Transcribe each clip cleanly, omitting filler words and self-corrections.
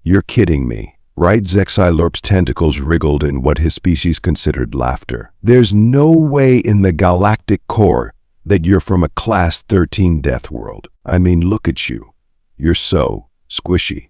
You're kidding me, right? Zexylorp's tentacles wriggled in what his species considered laughter. There's no way in the galactic core that you're from a Class 13 Deathworld. I mean, look at you. You're so squishy.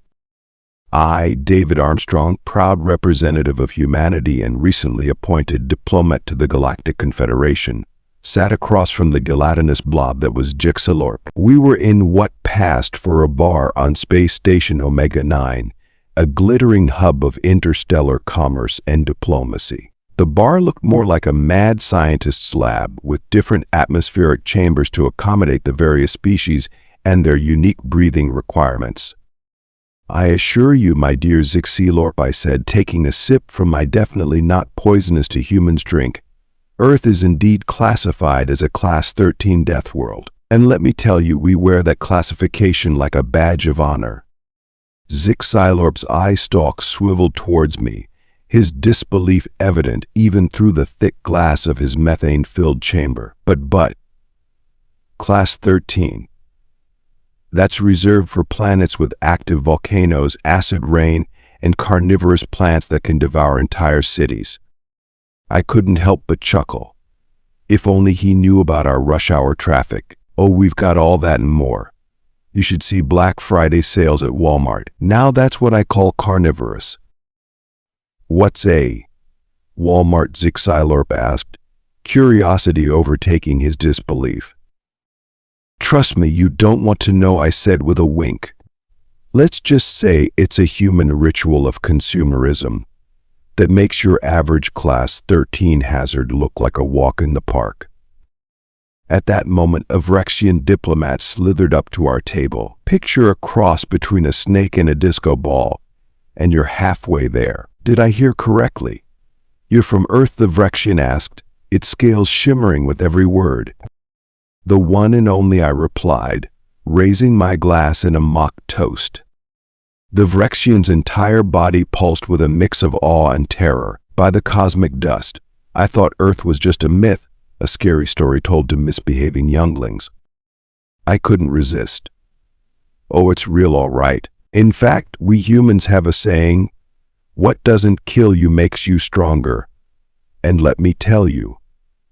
I, David Armstrong, proud representative of humanity and recently appointed diplomat to the Galactic Confederation, sat across from the gelatinous blob that was Zexylorp. We were in what passed for a bar on Space Station Omega-9, a glittering hub of interstellar commerce and diplomacy. The bar looked more like a mad scientist's lab with different atmospheric chambers to accommodate the various species and their unique breathing requirements. I assure you, my dear Zexylorp, I said, taking a sip from my definitely not poisonous to humans drink, Earth is indeed classified as a Class 13 Deathworld. And let me tell you, we wear that classification like a badge of honor. Zexylorp's eye stalk swiveled towards me, his disbelief evident even through the thick glass of his methane-filled chamber. But, Class 13. That's reserved for planets with active volcanoes, acid rain, and carnivorous plants that can devour entire cities. I couldn't help but chuckle. If only he knew about our rush hour traffic. Oh, we've got all that and more. You should see Black Friday sales at Walmart. Now that's what I call carnivorous. What's a Walmart? Zexylorp asked, curiosity overtaking his disbelief. Trust me, you don't want to know, I said with a wink. Let's just say it's a human ritual of consumerism that makes your average Class 13 hazard look like a walk in the park. At that moment, a Recreational diplomat slithered up to our table. Picture a cross between a snake and a disco ball, and you're halfway there. Did I hear correctly? You're from Earth? The Recreational asked, its scales shimmering with every word. The one and only, I replied, raising my glass in a mock toast. The Recreation's entire body pulsed with a mix of awe and terror. By the cosmic dust, I thought Earth was just a myth, a scary story told to misbehaving younglings. I couldn't resist. Oh, it's real, all right. In fact, we humans have a saying, what doesn't kill you makes you stronger. And let me tell you,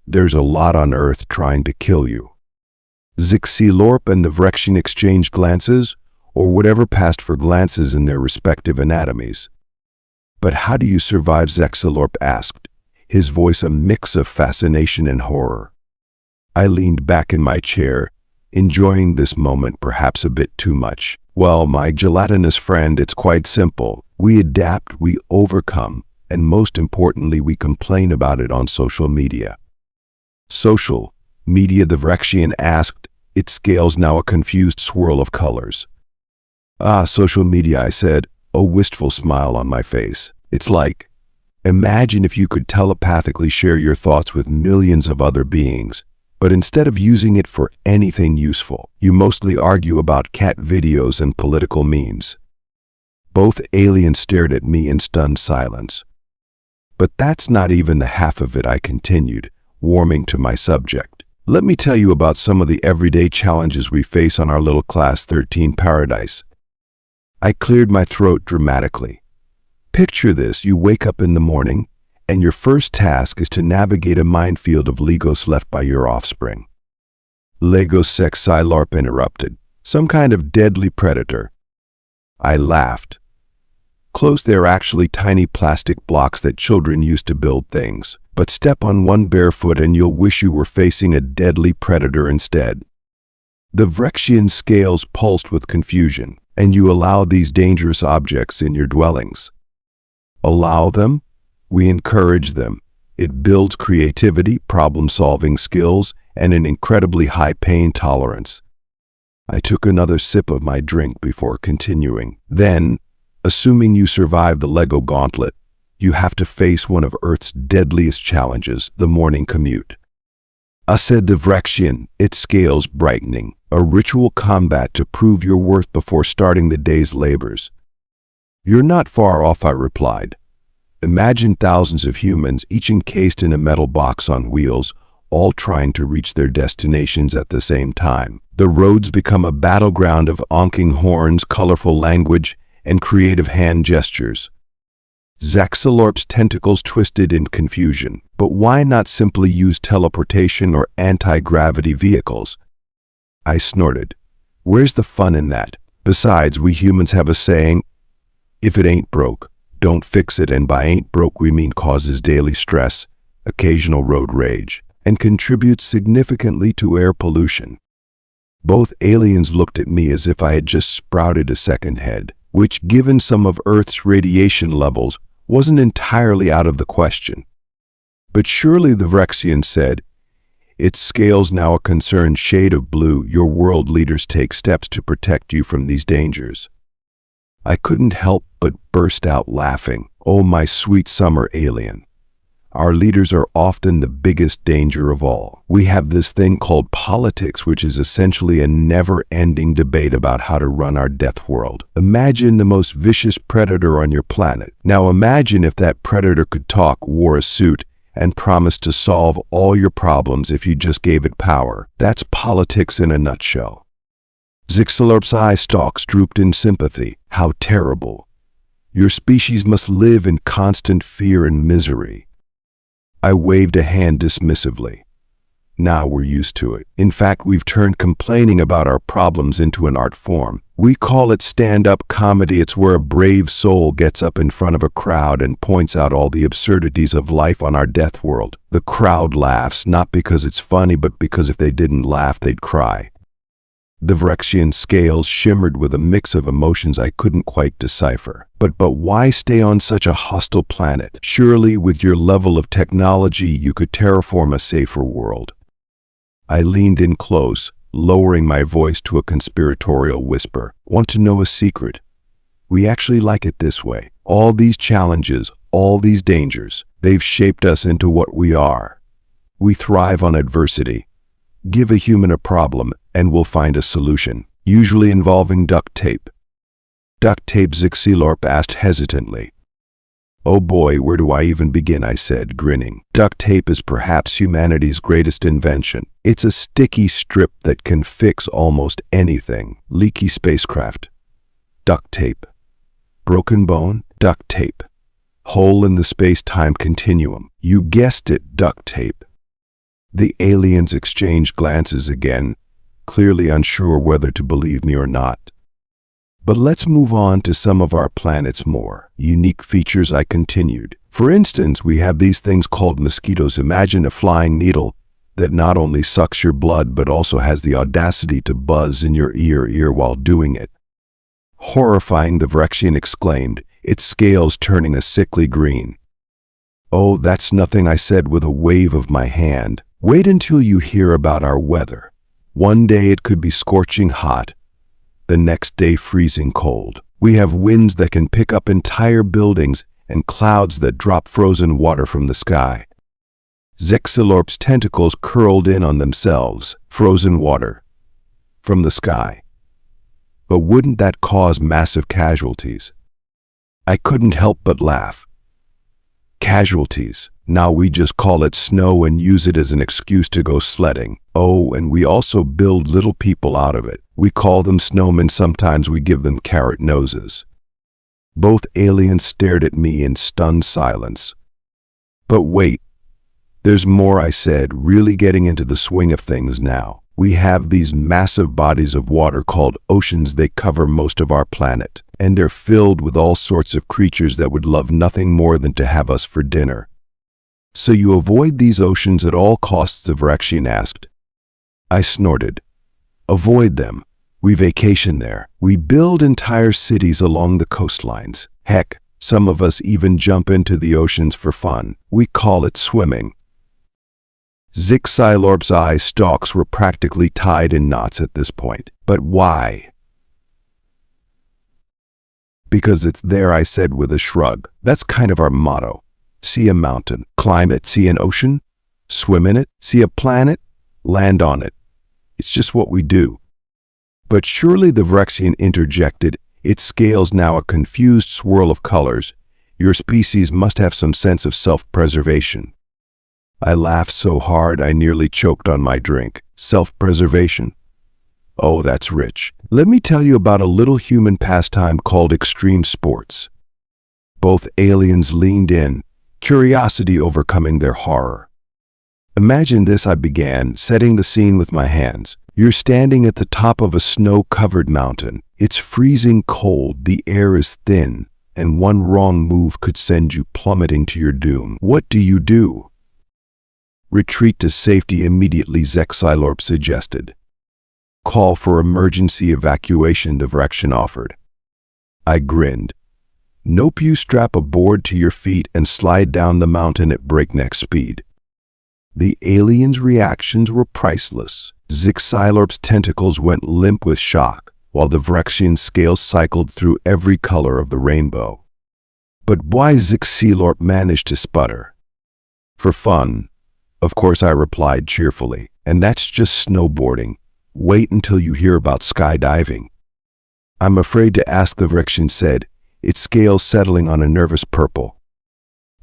there's a lot on Earth trying to kill you. Zexylorp and the Recreational exchanged glances, or whatever passed for glances in their respective anatomies. But how do you survive? Zexylorp asked, his voice a mix of fascination and horror. I leaned back in my chair, enjoying this moment perhaps a bit too much. Well, my gelatinous friend, it's quite simple. We adapt, we overcome, and most importantly, we complain about it on social media. Social media? The Recreational asked, its scales now a confused swirl of colors. Ah, social media, I said, a wistful smile on my face. It's like, imagine if you could telepathically share your thoughts with millions of other beings, but instead of using it for anything useful, you mostly argue about cat videos and political memes. Both aliens stared at me in stunned silence. But that's not even the half of it, I continued, warming to my subject. Let me tell you about some of the everyday challenges we face on our little Class 13 paradise. I cleared my throat dramatically. Picture this, you wake up in the morning, and your first task is to navigate a minefield of Legos left by your offspring. Legos? Zexylorp interrupted. Some kind of deadly predator. I laughed. Close, they're actually tiny plastic blocks that children use to build things. But step on one barefoot and you'll wish you were facing a deadly predator instead. The Recreational scales pulsed with confusion. And you allow these dangerous objects in your dwellings. Allow them? We encourage them. It builds creativity, problem-solving skills, and an incredibly high pain tolerance. I took another sip of my drink before continuing. Then, assuming you survive the Lego gauntlet, you have to face one of Earth's deadliest challenges, the morning commute. I said, the Recreational, its scales brightening, a ritual combat to prove your worth before starting the day's labors. You're not far off, I replied. Imagine thousands of humans, each encased in a metal box on wheels, all trying to reach their destinations at the same time. The roads become a battleground of honking horns, colorful language, and creative hand gestures. Zexalorp's tentacles twisted in confusion. But why not simply use teleportation or anti-gravity vehicles? I snorted. Where's the fun in that? Besides, we humans have a saying, if it ain't broke, don't fix it, and by ain't broke we mean causes daily stress, occasional road rage, and contributes significantly to air pollution. Both aliens looked at me as if I had just sprouted a second head, which, given some of Earth's radiation levels, wasn't entirely out of the question. But surely, the Vrexian said, its scales now a concerned shade of blue, your world leaders take steps to protect you from these dangers. I couldn't help but burst out laughing. Oh, my sweet summer alien. Our leaders are often the biggest danger of all. We have this thing called politics, which is essentially a never-ending debate about how to run our death world. Imagine the most vicious predator on your planet. Now imagine if that predator could talk, wore a suit, and promised to solve all your problems if you just gave it power. That's politics in a nutshell. Zexalorp's eye stalks drooped in sympathy. How terrible. Your species must live in constant fear and misery. I waved a hand dismissively. Now we're used to it. In fact, we've turned complaining about our problems into an art form. We call it stand-up comedy. It's where a brave soul gets up in front of a crowd and points out all the absurdities of life on our death world. The crowd laughs, not because it's funny, but because if they didn't laugh, they'd cry. The Vrexian scales shimmered with a mix of emotions I couldn't quite decipher. But why stay on such a hostile planet? Surely, with your level of technology, you could terraform a safer world. I leaned in close, lowering my voice to a conspiratorial whisper. Want to know a secret? We actually like it this way. All these challenges, all these dangers, they've shaped us into what we are. We thrive on adversity. Give a human a problem, and we'll find a solution, usually involving duct tape. Duct tape, Zexalorp asked hesitantly. Oh boy, where do I even begin? I said, grinning. Duct tape is perhaps humanity's greatest invention. It's a sticky strip that can fix almost anything. Leaky spacecraft. Duct tape. Broken bone? Duct tape. Hole in the space-time continuum. You guessed it, duct tape. The aliens exchanged glances again, clearly unsure whether to believe me or not. But let's move on to some of our planet's more unique features, I continued. For instance, we have these things called mosquitoes. Imagine a flying needle that not only sucks your blood, but also has the audacity to buzz in your ear while doing it. Horrifying, the Vrexian exclaimed, its scales turning a sickly green. Oh, that's nothing, I said with a wave of my hand. Wait until you hear about our weather. One day it could be scorching hot, the next day freezing cold. We have winds that can pick up entire buildings and clouds that drop frozen water from the sky. Zexalorp's tentacles curled in on themselves. Frozen water from the sky. But wouldn't that cause massive casualties? I couldn't help but laugh. Casualties. Now we just call it snow and use it as an excuse to go sledding. Oh, and we also build little people out of it. We call them snowmen. Sometimes we give them carrot noses. Both aliens stared at me in stunned silence. But wait, there's more, I said, really getting into the swing of things now. We have these massive bodies of water called oceans. They cover most of our planet, and they're filled with all sorts of creatures that would love nothing more than to have us for dinner. So you avoid these oceans at all costs, the Vrexian asked. I snorted. Avoid them. We vacation there. We build entire cities along the coastlines. Heck, some of us even jump into the oceans for fun. We call it swimming. Zexalorp's eye stalks were practically tied in knots at this point. But why? Because it's there, I said with a shrug. That's kind of our motto. See a mountain, climb it. See an ocean, swim in it. See a planet, land on it. It's just what we do. But surely, the Vrexian interjected, its scales now a confused swirl of colors. Your species must have some sense of self-preservation. I laughed so hard I nearly choked on my drink. Self-preservation? Oh, that's rich. Let me tell you about a little human pastime called extreme sports. Both aliens leaned in, curiosity overcoming their horror. Imagine this, I began, setting the scene with my hands. You're standing at the top of a snow-covered mountain. It's freezing cold, the air is thin, and one wrong move could send you plummeting to your doom. What do? Retreat to safety immediately, Zexylorp suggested. Call for emergency evacuation, the Recreational offered. I grinned. Nope, you strap a board to your feet and slide down the mountain at breakneck speed. The aliens' reactions were priceless. Zexylorp's tentacles went limp with shock, while the Vrexian scales cycled through every color of the rainbow. But why? Zexylorp managed to sputter. For fun, of course, I replied cheerfully, and that's just snowboarding. Wait until you hear about skydiving. I'm afraid to ask, the Vrexian said, its scales settling on a nervous purple.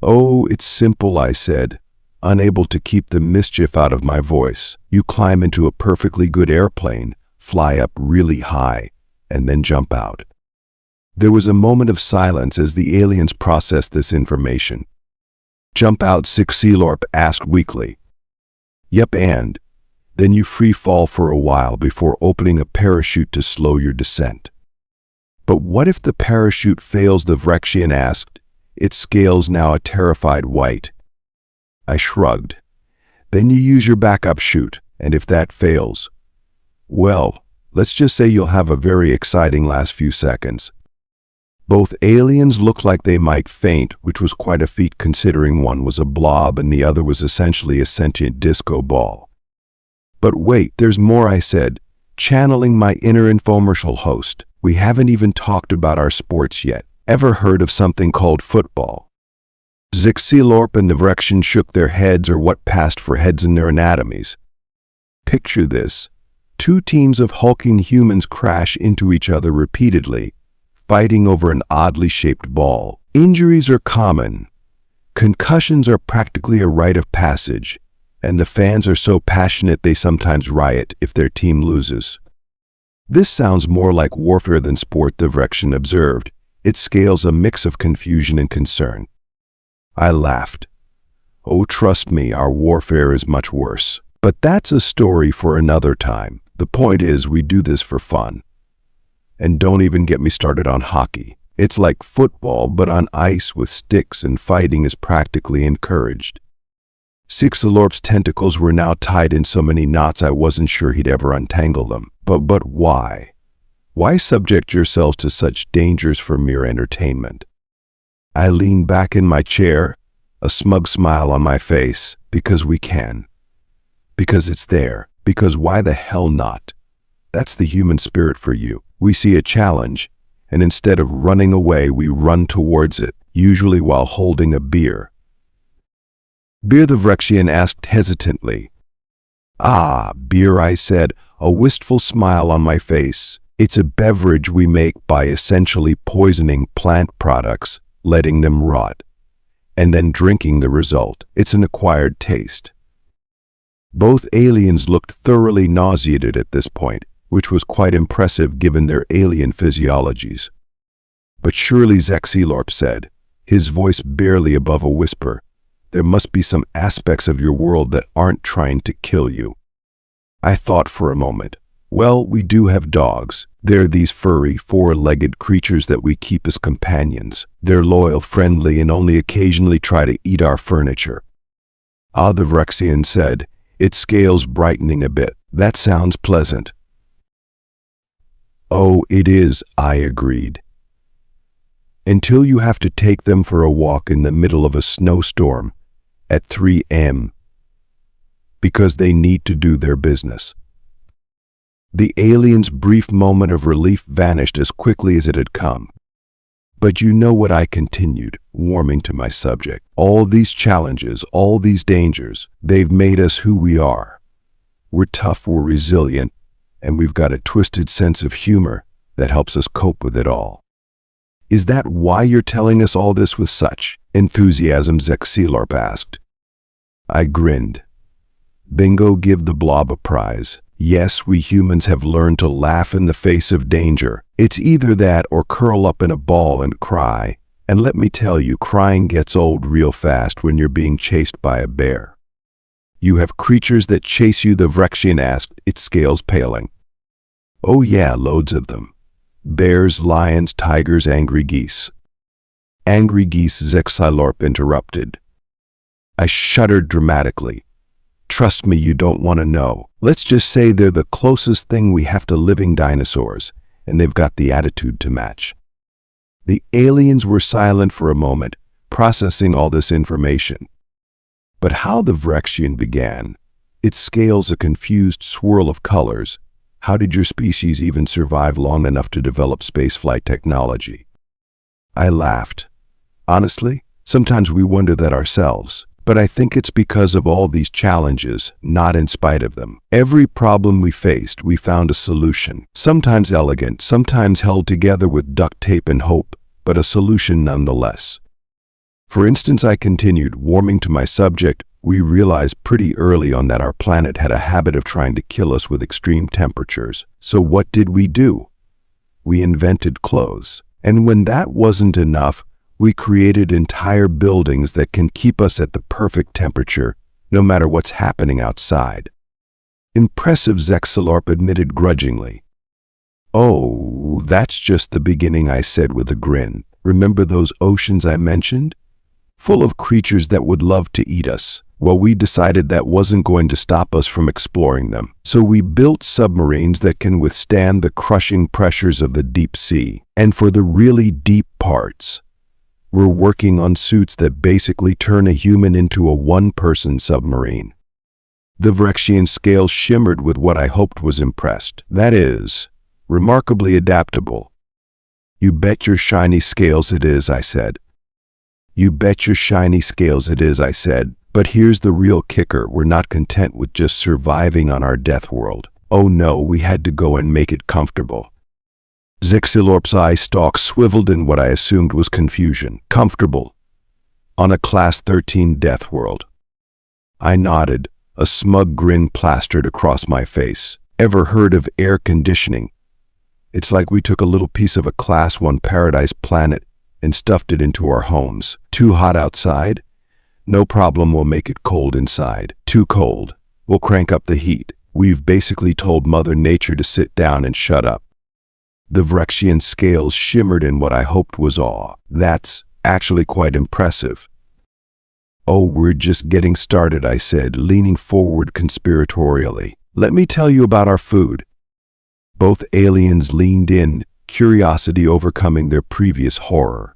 Oh, it's simple, I said, unable to keep the mischief out of my voice. You climb into a perfectly good airplane, fly up really high, and then jump out. There was a moment of silence as the aliens processed this information. Jump out? Zexylorp asked weakly. Yep, and then you free fall for a while before opening a parachute to slow your descent. But what if the parachute fails? The Vrexian asked, its scales now a terrified white. I shrugged. Then you use your backup chute, and if that fails, well, let's just say you'll have a very exciting last few seconds. Both aliens looked like they might faint, which was quite a feat considering one was a blob and the other was essentially a sentient disco ball. But wait, there's more, I said, channeling my inner infomercial host. We haven't even talked about our sports yet. Ever heard of something called football? Zexylorp and the Vrexian shook their heads, or what passed for heads in their anatomies. Picture this. Two teams of hulking humans crash into each other repeatedly, fighting over an oddly shaped ball. Injuries are common. Concussions are practically a rite of passage, and the fans are so passionate they sometimes riot if their team loses. This sounds more like warfare than sport, the Vrexian observed. It scales a mix of confusion and concern. I laughed. Oh, trust me, our warfare is much worse. But that's a story for another time. The point is, we do this for fun. And don't even get me started on hockey. It's like football, but on ice with sticks, and fighting is practically encouraged. Zexylorp's tentacles were now tied in so many knots I wasn't sure he'd ever untangle them. But why? Why subject yourselves to such dangers for mere entertainment? I leaned back in my chair, a smug smile on my face. Because we can. Because it's there. Because why the hell not? That's the human spirit for you. We see a challenge, and instead of running away, we run towards it, usually while holding a beer. Beer? The Vrexian asked hesitantly. Ah, beer, I said, a wistful smile on my face. It's a beverage we make by essentially poisoning plant products, letting them rot, and then drinking the result. It's an acquired taste. Both aliens looked thoroughly nauseated at this point, which was quite impressive given their alien physiologies. But surely, Zexylorp said, his voice barely above a whisper, there must be some aspects of your world that aren't trying to kill you. I thought for a moment. Well, we do have dogs. They're these furry, four-legged creatures that we keep as companions. They're loyal, friendly, and only occasionally try to eat our furniture. Ah, the Vrexian said, its scales brightening a bit. That sounds pleasant. Oh, it is, I agreed. Until you have to take them for a walk in the middle of a snowstorm at 3 a.m. because they need to do their business. The alien's brief moment of relief vanished as quickly as it had come. But you know what, I continued, warming to my subject. All these challenges, all these dangers, they've made us who we are. We're tough, we're resilient, and we've got a twisted sense of humor that helps us cope with it all. Is that why you're telling us all this with such enthusiasm? Zexylorp asked. I grinned. Bingo, give the blob a prize. Yes, we humans have learned to laugh in the face of danger. It's either that or curl up in a ball and cry. And let me tell you, crying gets old real fast when you're being chased by a bear. You have creatures that chase you, the Recreational asked, its scales paling. Oh yeah, loads of them. Bears, lions, tigers, angry geese. Angry geese, Zexilorp interrupted. I shuddered dramatically. Trust me, you don't want to know. Let's just say they're the closest thing we have to living dinosaurs, and they've got the attitude to match. The aliens were silent for a moment, processing all this information. But how the Recreational began, its scales a confused swirl of colors. How did your species even survive long enough to develop spaceflight technology? I laughed. Honestly, sometimes we wonder that ourselves. But I think it's because of all these challenges, not in spite of them. Every problem we faced, we found a solution. Sometimes elegant, sometimes held together with duct tape and hope, but a solution nonetheless. For instance, I continued, warming to my subject, we realized pretty early on that our planet had a habit of trying to kill us with extreme temperatures. So what did we do? We invented clothes. And when that wasn't enough, we created entire buildings that can keep us at the perfect temperature, no matter what's happening outside. Impressive, Zexilorp admitted grudgingly. Oh, that's just the beginning, I said with a grin. Remember those oceans I mentioned? Full of creatures that would love to eat us. Well, we decided that wasn't going to stop us from exploring them. So we built submarines that can withstand the crushing pressures of the deep sea. And for the really deep parts, we're working on suits that basically turn a human into a one-person submarine. The Recreational scales shimmered with what I hoped was impressed. That is, remarkably adaptable. You bet your shiny scales it is, I said. You bet your shiny scales it is, I said. But here's the real kicker. We're not content with just surviving on our death world. Oh no, we had to go and make it comfortable. Zexilorp's eye stalk swiveled in what I assumed was confusion. Comfortable. On a Class 13 death world. I nodded, a smug grin plastered across my face. Ever heard of air conditioning? It's like we took a little piece of a Class 1 paradise planet and stuffed it into our homes. Too hot outside? No problem, we'll make it cold inside. Too cold? We'll crank up the heat. We've basically told Mother Nature to sit down and shut up. The Recreational scales shimmered in what I hoped was awe. That's actually quite impressive. Oh, we're just getting started, I said, leaning forward conspiratorially. Let me tell you about our food. Both aliens leaned in, curiosity overcoming their previous horror.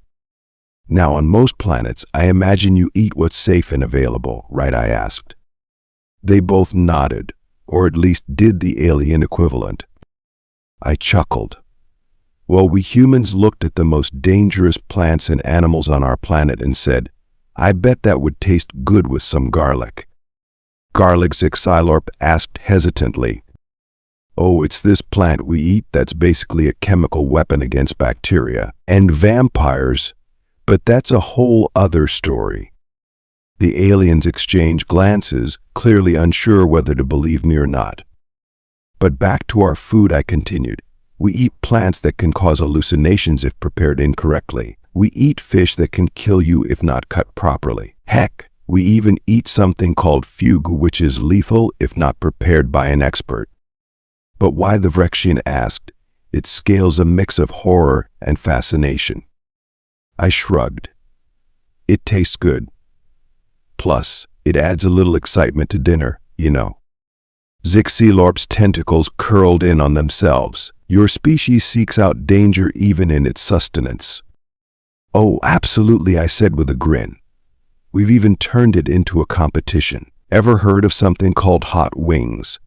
Now, on most planets, I imagine you eat what's safe and available, right? I asked. They both nodded, or at least did the alien equivalent. I chuckled. Well, we humans looked at the most dangerous plants and animals on our planet and said, I bet that would taste good with some garlic. Garlic, Zexilorp asked hesitantly. Oh, it's this plant we eat that's basically a chemical weapon against bacteria and vampires, but that's a whole other story. The aliens exchanged glances, clearly unsure whether to believe me or not. But back to our food, I continued. We eat plants that can cause hallucinations if prepared incorrectly. We eat fish that can kill you if not cut properly. Heck, we even eat something called fugu, which is lethal if not prepared by an expert. But why, the Recreational asked, its scales a mix of horror and fascination. I shrugged. It tastes good. Plus, it adds a little excitement to dinner, you know. Zexilorp's tentacles curled in on themselves. Your species seeks out danger even in its sustenance. Oh, absolutely, I said with a grin. We've even turned it into a competition. Ever heard of something called hot wings?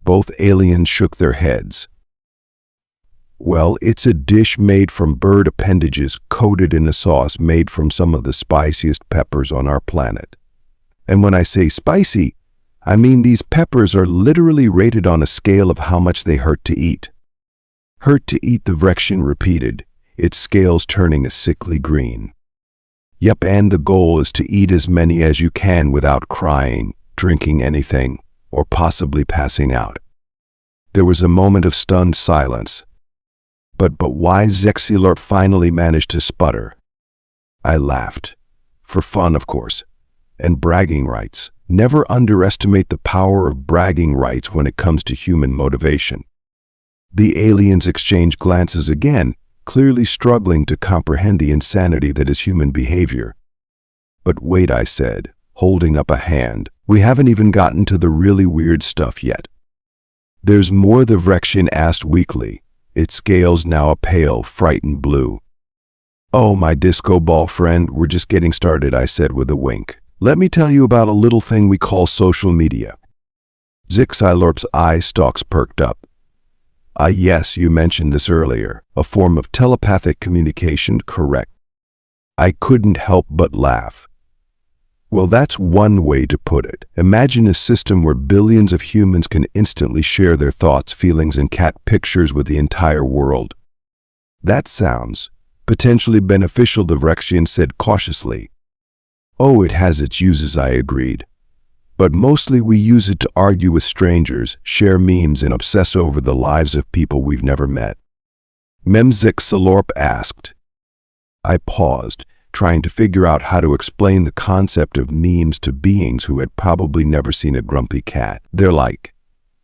Both aliens shook their heads. Well, it's a dish made from bird appendages coated in a sauce made from some of the spiciest peppers on our planet. And when I say spicy, I mean these peppers are literally rated on a scale of how much they hurt to eat. Hurt to eat, the Recreational repeated, its scales turning a sickly green. Yep, and the goal is to eat as many as you can without crying, drinking anything, or possibly passing out. There was a moment of stunned silence. But why Zexilorp finally managed to sputter? I laughed. For fun, of course. And bragging rights. Never underestimate the power of bragging rights when it comes to human motivation. The aliens exchanged glances again, clearly struggling to comprehend the insanity that is human behavior. But wait, I said, holding up a hand. We haven't even gotten to the really weird stuff yet. There's more, the Recreational asked weakly, its scales now a pale, frightened blue. Oh, my disco ball friend, we're just getting started, I said with a wink. Let me tell you about a little thing we call social media. Zexilorp's eye stalks perked up. Ah, yes, you mentioned this earlier. A form of telepathic communication, correct? I couldn't help but laugh. Well, that's one way to put it. Imagine a system where billions of humans can instantly share their thoughts, feelings, and cat pictures with the entire world. That sounds potentially beneficial, the Recreational said cautiously. Oh, it has its uses, I agreed. But mostly we use it to argue with strangers, share memes, and obsess over the lives of people we've never met. Zexilorp asked. I paused, trying to figure out how to explain the concept of memes to beings who had probably never seen a grumpy cat. They're like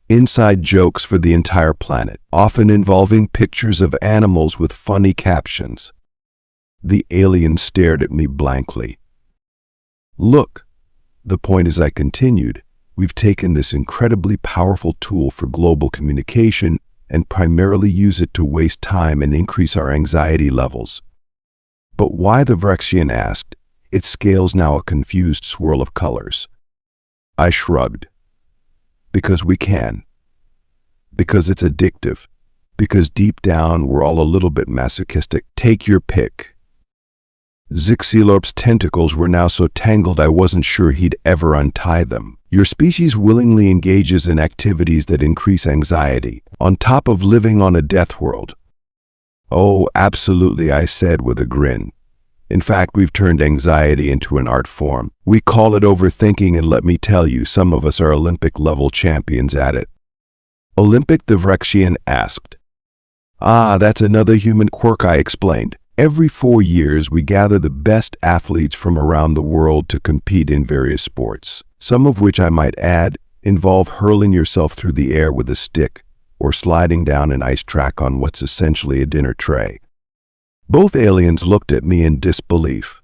inside jokes for the entire planet, often involving pictures of animals with funny captions. The alien stared at me blankly. Look, the point is, I continued, we've taken this incredibly powerful tool for global communication and primarily use it to waste time and increase our anxiety levels. But why, the Recreational asked, its scales now a confused swirl of colors. I shrugged. Because we can. Because it's addictive. Because deep down we're all a little bit masochistic. Take your pick. Zexilorp's tentacles were now so tangled I wasn't sure he'd ever untie them. Your species willingly engages in activities that increase anxiety, on top of living on a death world. Oh, absolutely, I said with a grin. In fact, we've turned anxiety into an art form. We call it overthinking, and let me tell you, some of us are Olympic-level champions at it. Olympic, the Recreational asked. Ah, that's another human quirk, I explained. Every 4 years, we gather the best athletes from around the world to compete in various sports, some of which, I might add, involve hurling yourself through the air with a stick or sliding down an ice track on what's essentially a dinner tray. Both aliens looked at me in disbelief.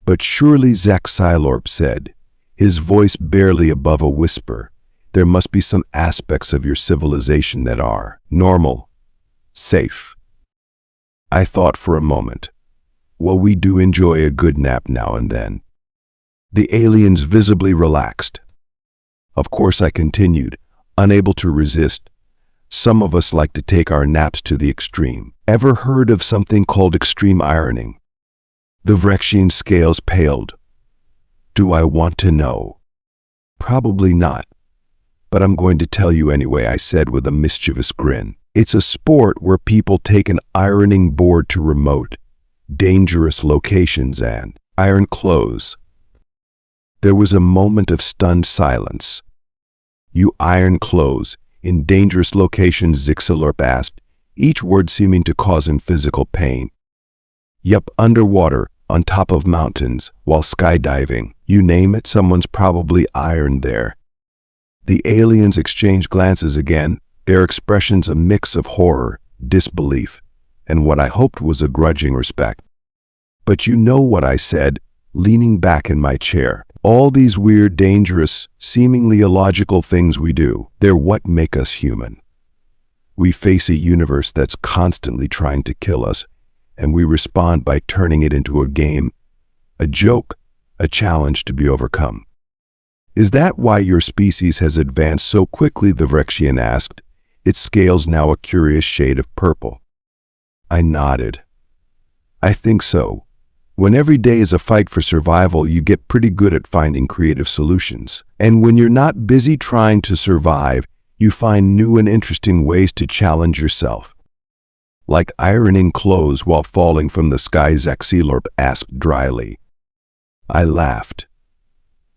But surely, Zexilorp said, his voice barely above a whisper, there must be some aspects of your civilization that are normal, safe. I thought for a moment. Well, we do enjoy a good nap now and then. The aliens visibly relaxed. Of course, I continued, unable to resist. Some of us like to take our naps to the extreme. Ever heard of something called extreme ironing? The Recreational scales paled. Do I want to know? Probably not. But I'm going to tell you anyway, I said with a mischievous grin. It's a sport where people take an ironing board to remote, dangerous locations and iron clothes. There was a moment of stunned silence. You iron clothes in dangerous locations, Zexilorp asked, each word seeming to cause him physical pain. Yup, underwater, on top of mountains, while skydiving. You name it, someone's probably ironed there. The aliens exchanged glances again, their expressions a mix of horror, disbelief, and what I hoped was a grudging respect. But you know what I said, leaning back in my chair. All these weird, dangerous, seemingly illogical things we do, they're what make us human. We face a universe that's constantly trying to kill us, and we respond by turning it into a game, a joke, a challenge to be overcome. Is that why your species has advanced so quickly, the Recreational asked, its scales now a curious shade of purple? I nodded. I think so. When every day is a fight for survival, you get pretty good at finding creative solutions. And when you're not busy trying to survive, you find new and interesting ways to challenge yourself. Like ironing clothes while falling from the sky, Zexilorp asked dryly. I laughed.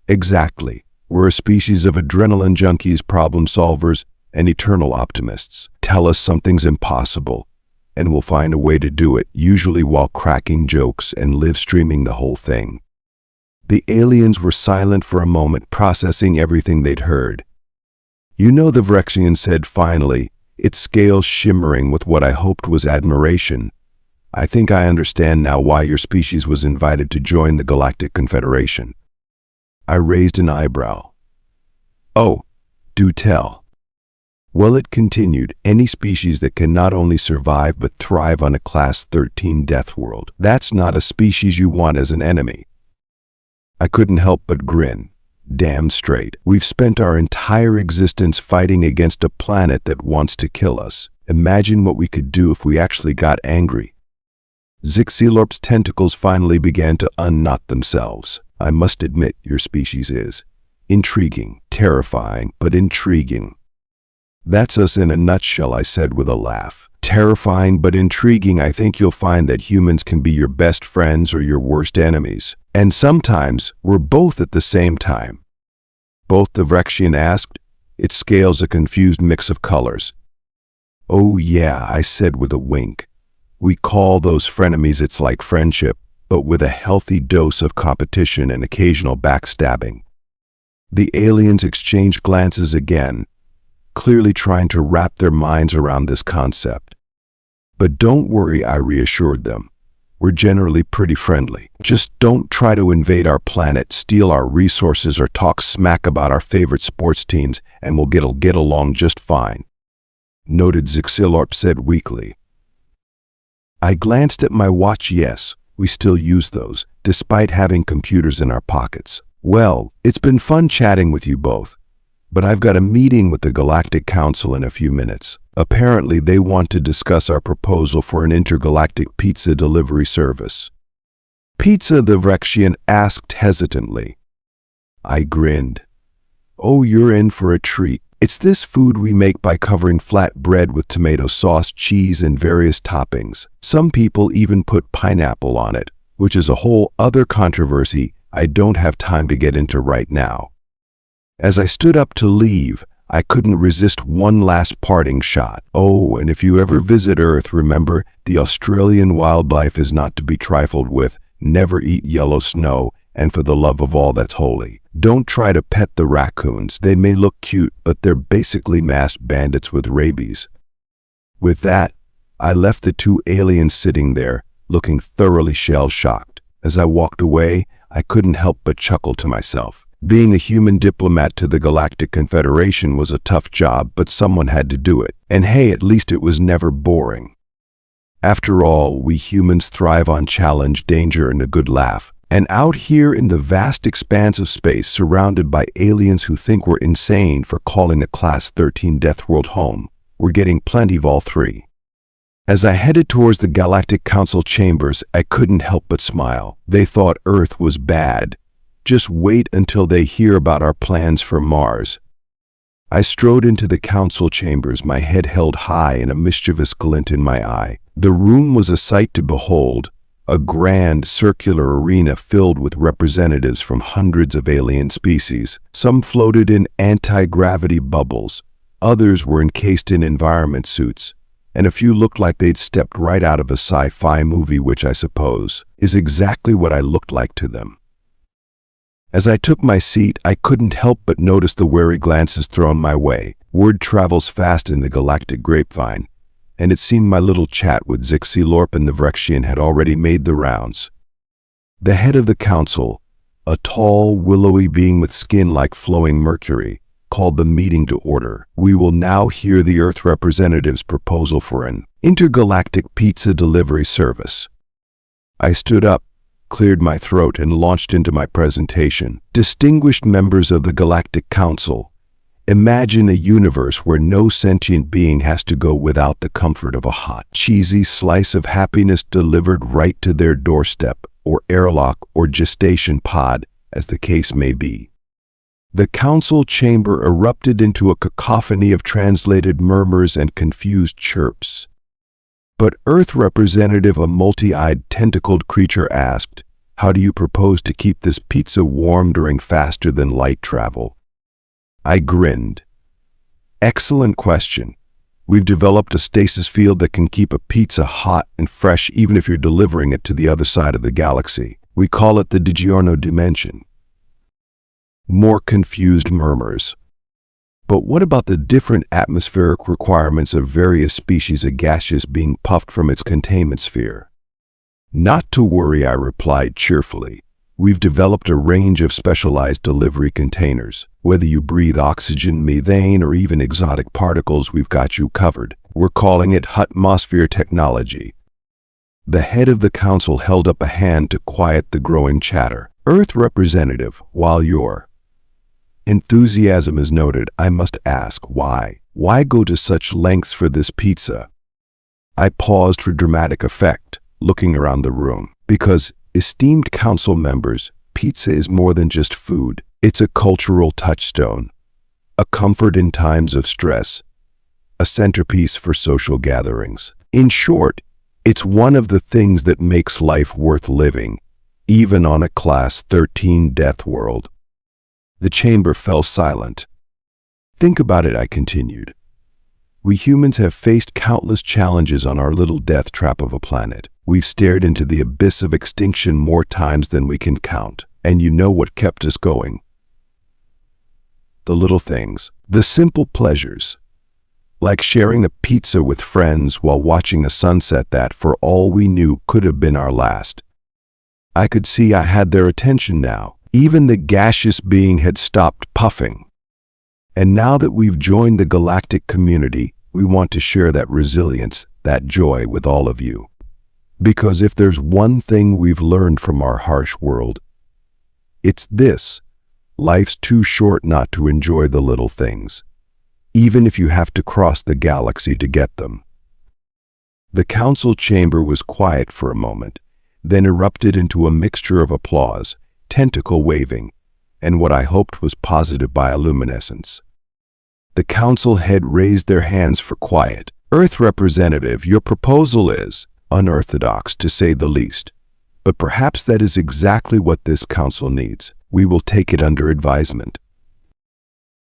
Exactly. We're a species of adrenaline junkies, problem solvers, and eternal optimists. Tell us something's impossible, and we'll find a way to do it, usually while cracking jokes and live streaming the whole thing. The aliens were silent for a moment, processing everything they'd heard. "You know," the Recreational said finally, its scales shimmering with what I hoped was admiration, "I think I understand now why your species was invited to join the Galactic Confederation." I raised an eyebrow. "Oh, do tell." "Well," it continued, "any species that can not only survive but thrive on a Class 13 Deathworld, that's not a species you want as an enemy." I couldn't help but grin. Damn straight. We've spent our entire existence fighting against a planet that wants to kill us. Imagine what we could do if we actually got angry. Zixilorp's tentacles finally began to unknot themselves. "I must admit, your species is intriguing, terrifying, but intriguing." "That's us in a nutshell," I said with a laugh. "Terrifying but intriguing. I think you'll find that humans can be your best friends or your worst enemies. And sometimes we're both at the same time." "Both?" the Recreational asked, its scales a confused mix of colors. "Oh yeah," I said with a wink. "We call those frenemies. It's like friendship, but with a healthy dose of competition and occasional backstabbing." The aliens exchanged glances again, clearly trying to wrap their minds around this concept. "But don't worry," I reassured them. "We're generally pretty friendly. Just don't try to invade our planet, steal our resources, or talk smack about our favorite sports teams, and we'll get along just fine." "Noted," Zixilorp said weakly. I glanced at my watch. Yes, we still use those, despite having computers in our pockets. "Well, it's been fun chatting with you both, but I've got a meeting with the Galactic Council in a few minutes. Apparently, they want to discuss our proposal for an intergalactic pizza delivery service." "Pizza?" the Recreational asked hesitantly. I grinned. "Oh, you're in for a treat. It's this food we make by covering flat bread with tomato sauce, cheese, and various toppings. Some people even put pineapple on it, which is a whole other controversy I don't have time to get into right now." As I stood up to leave, I couldn't resist one last parting shot. "Oh, and if you ever visit Earth, remember, the Australian wildlife is not to be trifled with. Never eat yellow snow, and for the love of all that's holy, don't try to pet the raccoons. They may look cute, but they're basically masked bandits with rabies." With that, I left the two aliens sitting there, looking thoroughly shell-shocked. As I walked away, I couldn't help but chuckle to myself. Being a human diplomat to the Galactic Confederation was a tough job, but someone had to do it. And hey, at least it was never boring. After all, we humans thrive on challenge, danger, and a good laugh. And out here in the vast expanse of space, surrounded by aliens who think we're insane for calling a Class 13 Deathworld home, we're getting plenty of all three. As I headed towards the Galactic Council chambers, I couldn't help but smile. They thought Earth was bad. Just wait until they hear about our plans for Mars. I strode into the council chambers, my head held high and a mischievous glint in my eye. The room was a sight to behold, a grand circular arena filled with representatives from hundreds of alien species. Some floated in anti-gravity bubbles, others were encased in environment suits, and a few looked like they'd stepped right out of a sci-fi movie, which I suppose is exactly what I looked like to them. As I took my seat, I couldn't help but notice the wary glances thrown my way. Word travels fast in the galactic grapevine, and it seemed my little chat with Zixilorp and the Recreational had already made the rounds. The head of the council, a tall, willowy being with skin like flowing mercury, called the meeting to order. "We will now hear the Earth representative's proposal for an intergalactic pizza delivery service." I stood up, cleared my throat, and launched into my presentation. "Distinguished members of the Galactic Council, imagine a universe where no sentient being has to go without the comfort of a hot, cheesy slice of happiness delivered right to their doorstep, or airlock, or gestation pod, as the case may be." The council chamber erupted into a cacophony of translated murmurs and confused chirps. But Earth representative, a multi-eyed, tentacled creature, asked, "How do you propose to keep this pizza warm during faster-than-light travel?" I grinned. Excellent question. We've developed a stasis field that can keep a pizza hot and fresh even if you're delivering it to the other side of the galaxy. We call it the DiGiorno dimension. More confused murmurs. But what about the different atmospheric requirements of various species of gaseous being puffed from its containment sphere? Not to worry, I replied cheerfully. We've developed a range of specialized delivery containers. Whether you breathe oxygen, methane, or even exotic particles, we've got you covered. We're calling it Hutmosphere technology. The head of the council held up a hand to quiet the growing chatter. Earth representative, while your enthusiasm is noted, I must ask why? Why go to such lengths for this pizza? I paused for dramatic effect, looking around the room. Because, esteemed council members, pizza is more than just food. It's a cultural touchstone, a comfort in times of stress, a centerpiece for social gatherings. In short, it's one of the things that makes life worth living, even on a Class 13 death world. The chamber fell silent. Think about it, I continued. We humans have faced countless challenges on our little death trap of a planet. We've stared into the abyss of extinction more times than we can count. And you know what kept us going? The little things, the simple pleasures, like sharing a pizza with friends while watching a sunset that, for all we knew, could have been our last. I could see I had their attention now. Even the gaseous being had stopped puffing. And now that we've joined the galactic community, we want to share that resilience, that joy with all of you. Because if there's one thing we've learned from our harsh world, it's this: life's too short not to enjoy the little things, even if you have to cross the galaxy to get them. The council chamber was quiet for a moment, then erupted into a mixture of applause, tentacle waving, and what I hoped was positive bioluminescence. The council head raised their hands for quiet. Earth representative, your proposal is unorthodox, to say the least. But perhaps that is exactly what this council needs. We will take it under advisement.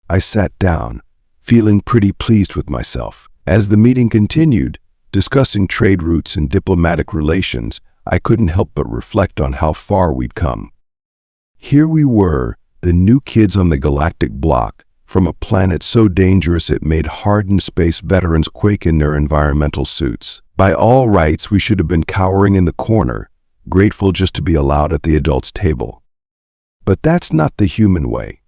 I sat down, feeling pretty pleased with myself. As the meeting continued, discussing trade routes and diplomatic relations, I couldn't help but reflect on how far we'd come. Here we were, the new kids on the galactic block, from a planet so dangerous it made hardened space veterans quake in their environmental suits. By all rights, we should have been cowering in the corner, grateful just to be allowed at the adults' table. But that's not the human way.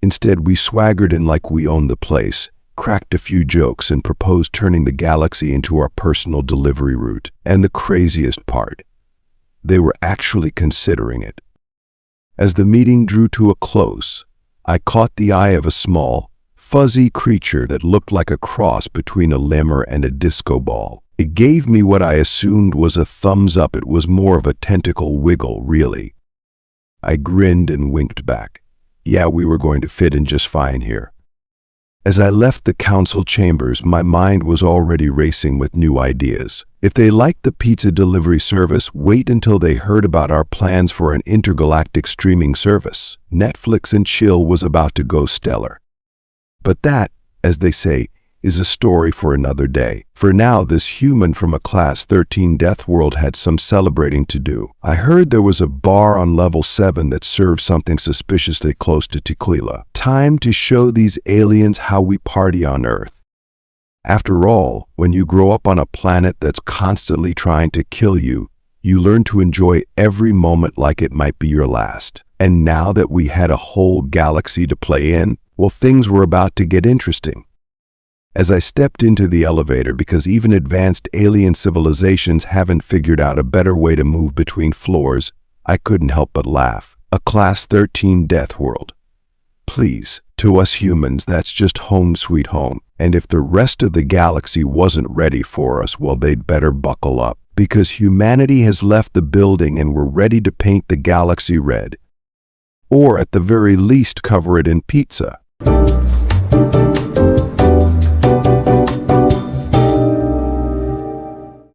Instead, we swaggered in like we owned the place, cracked a few jokes, and proposed turning the galaxy into our personal delivery route. And the craziest part, they were actually considering it. As the meeting drew to a close, I caught the eye of a small, fuzzy creature that looked like a cross between a lemur and a disco ball. It gave me what I assumed was a thumbs up. It was more of a tentacle wiggle, really. I grinned and winked back. Yeah, we were going to fit in just fine here. As I left the council chambers, my mind was already racing with new ideas. If they liked the pizza delivery service, wait until they heard about our plans for an intergalactic streaming service. Netflix and chill was about to go stellar. But that, as they say, is a story for another day. For now, this human from a Class 13 death world had some celebrating to do. I heard there was a bar on level 7 that served something suspiciously close to tequila. Time to show these aliens how we party on Earth. After all, when you grow up on a planet that's constantly trying to kill you, you learn to enjoy every moment like it might be your last. And now that we had a whole galaxy to play in, well, things were about to get interesting. As I stepped into the elevator, because even advanced alien civilizations haven't figured out a better way to move between floors, I couldn't help but laugh. A Class 13 death world. Please, to us humans, that's just home sweet home. And if the rest of the galaxy wasn't ready for us, well, they'd better buckle up. Because humanity has left the building and we're ready to paint the galaxy red. Or at the very least, cover it in pizza.